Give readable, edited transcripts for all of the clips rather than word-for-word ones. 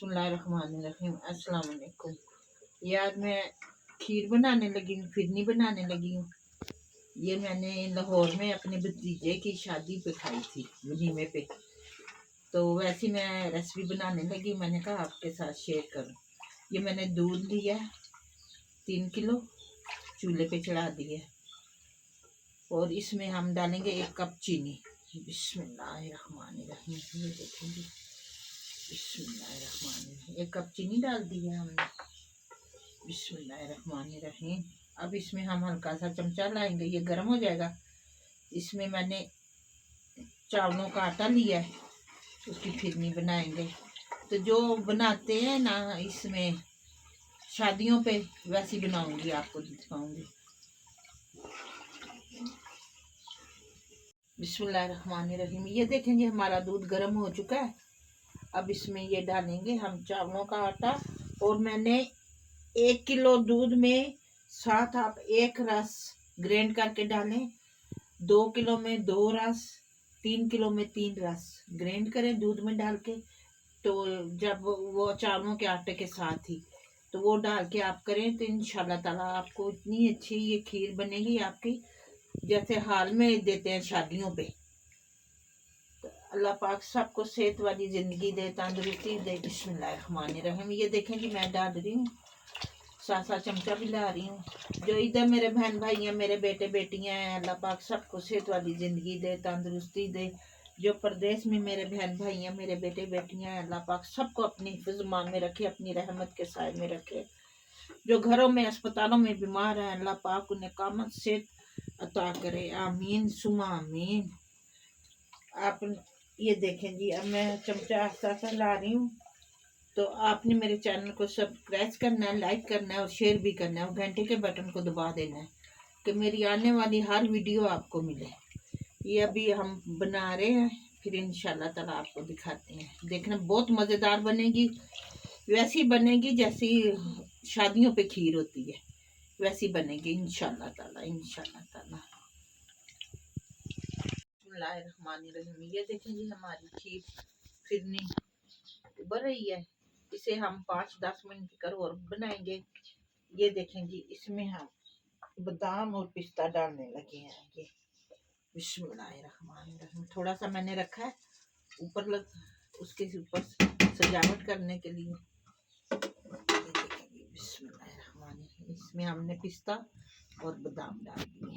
बिस्मिल्लाहिर्रहमानिर्रहीम। अस्सलाम वालेकुम। यार मैं खीर बनाने लगी हूँ, फिरनी बनाने लगी हूँ। ये मैंने लाहौर में अपने भतीजे की शादी पे खाई थी, वलीमे पे। तो वैसे मैं रेसिपी बनाने लगी, मैंने कहा आपके साथ शेयर करूँ। ये मैंने दूध लिया 3 किलो, चूल्हे पे चढ़ा दिया और इसमें हम डालेंगे 1 कप चीनी। बिस्मिल्लाहिर्रहमानिर्रहीम। ये देखेंगे, बिस्मिल्लाहिर्रहमानिर्रहीम। 1 कप चीनी डाल दी है हमने। बिस्मिल्लाहिर्रहमानिर्रहीम। अब इसमें हम हल्का सा चमचा लाएंगे, ये गर्म हो जाएगा। इसमें मैंने चावलों का आटा लिया है, उसकी फिरनी बनाएंगे। तो जो बनाते हैं ना इसमें शादियों पे, वैसी बनाऊंगी, आपको दिखाऊंगी। बिस्मिल्लाहिर्रहमानिर्रहीम। ये देखेंगे हमारा दूध गर्म हो चुका है। अब इसमें ये डालेंगे हम चावलों का आटा। और मैंने 1 किलो दूध में साथ आप 1 रस ग्राइंड करके डालें। 2 किलो में 2 रस, 3 किलो में 3 रस ग्राइंड करें दूध में डाल के। तो जब वो चावलों के आटे के साथ ही तो वो डाल के आप करें तो इंशाल्लाह ताला आपको इतनी अच्छी ये खीर बनेगी आपकी, जैसे हाल में देते हैं शादियों पे। तो अल्लाह पाक सबको सेहत वाली ज़िंदगी दे, तंदुरुस्ती दे। बिस्मिल्लाहिर्रहमानिर्रहीम। ये देखें कि मैं डाल रही हूँ, सासा चमचा भी ला रही हूँ। जो इधर मेरे बहन भाई हैं, मेरे बेटे बेटियां हैं, अल्लाह पाक सबको सेहत वाली ज़िंदगी दे, तंदुरुस्ती दे। जो प्रदेश में मेरे बहन भाई हैं, मेरे बेटे बेटियां हैं, अल्लाह पाक सबको अपनी हिफ्ज़-मान में रखे, अपनी रहमत के साए में रखे। जो घरों में अस्पतालों में बीमार हैं, अल्लाह पाक उन्हें कामत सेहत अता करे। आमीन सुमा आमीन। आप ये देखें जी, अब मैं चमचा आस्ता आस्ता ला रही हूँ। तो आपने मेरे चैनल को सब्सक्राइब करना है, लाइक करना है और शेयर भी करना है और घंटे के बटन को दबा देना है कि मेरी आने वाली हर वीडियो आपको मिले। ये अभी हम बना रहे हैं, फिर इंशाल्लाह ताला आपको दिखाते हैं। देखना बहुत मज़ेदार बनेगी, वैसी बनेगी जैसी शादियों पे खीर होती है, वैसी बनेगी इंशाल्लाह ताला, इंशाल्लाह ताला। बिस्मिल्लाहिर्रहमानिर्रहीम। ये देखें जी हमारी खीर फिरनी उबर रही है। इसे हम 5-10 मिनट कर और बनाएंगे। ये देखें जी, इसमें हम बादाम और पिस्ता डालने लगे हैं। ये बिस्मिल्लाहिर्रहमानिर्रहीम। थोड़ा सा मैंने रखा है ऊपर उसके ऊपर सजावट करने के लिए। ये देखें जी, बिस्मिल्लाहिर्रहमानिर्रहीम। इसमें हमने पिस्ता और बादाम डाल दिए।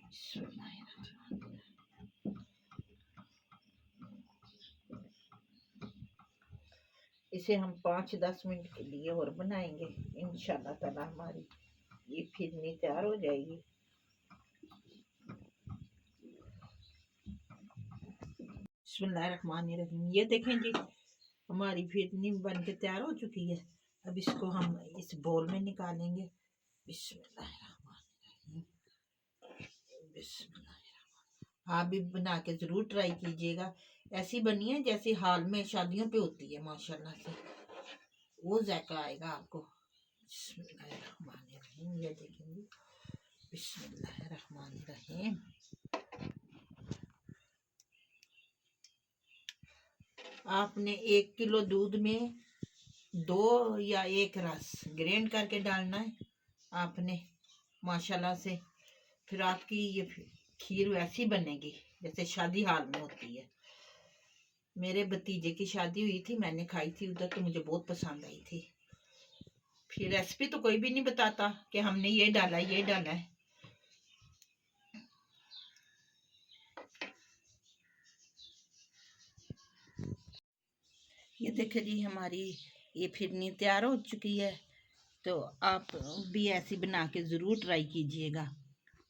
बिस्मिल्लाहिर्रहमानिर्रहीम। इसे हम 5-10 मिनट के लिए और बनाएंगे। इंशाल्लाह ताला हमारी ये फिरनी तैयार हो जाएगी। बिस्मिल्लाहिर्रहमानिर्रहीम। ये देखें जी हमारी फिरनी बन के तैयार हो चुकी है। अब इसको हम इस बोल में निकालेंगे। बिस्मिल्लाहिर्रहमानिर्रहीम। बिस्मिल्लाहिर्रहमानिर्रहीम। आप भी बना के ज़रूर ट्राई कीजिएगा। ऐसी बनी है जैसी हाल में शादियों पे होती है, माशाल्लाह से वो जायका आएगा आपको। बिस्मिल्लाहिर्रहमानिर्रहीम। ये देखेंगे, बिस्मिल्लाहिर्रहमानिर्रहीम। आपने 1 किलो दूध में 2 या 1 रस ग्राइंड करके डालना है आपने, माशाल्लाह से। फिर आपकी ये खीर वैसी बनेगी जैसे शादी हाल में होती है। मेरे भतीजे की शादी हुई थी, मैंने खाई थी उधर, तो मुझे बहुत पसंद आई थी। फिर रेसिपी तो कोई भी नहीं बताता कि हमने ये डाला ये डाला है। ये देखिए जी हमारी ये फिरनी तैयार हो चुकी है। तो आप भी ऐसी बना के ज़रूर ट्राई कीजिएगा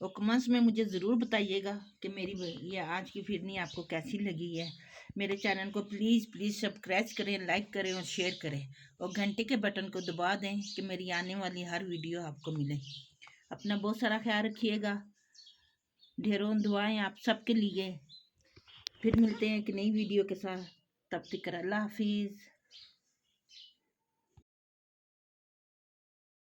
और कमेंट्स में मुझे ज़रूर बताइएगा कि मेरी ये आज की फिरनी आपको कैसी लगी है। मेरे चैनल को प्लीज़ प्लीज़ सब्सक्राइब करें, लाइक करें और शेयर करें और घंटे के बटन को दबा दें कि मेरी आने वाली हर वीडियो आपको मिले। अपना बहुत सारा ख्याल रखिएगा। ढेरों दुआएं आप सबके लिए। फिर मिलते हैं एक नई वीडियो के साथ। तब तक अल्लाह हाफिज़।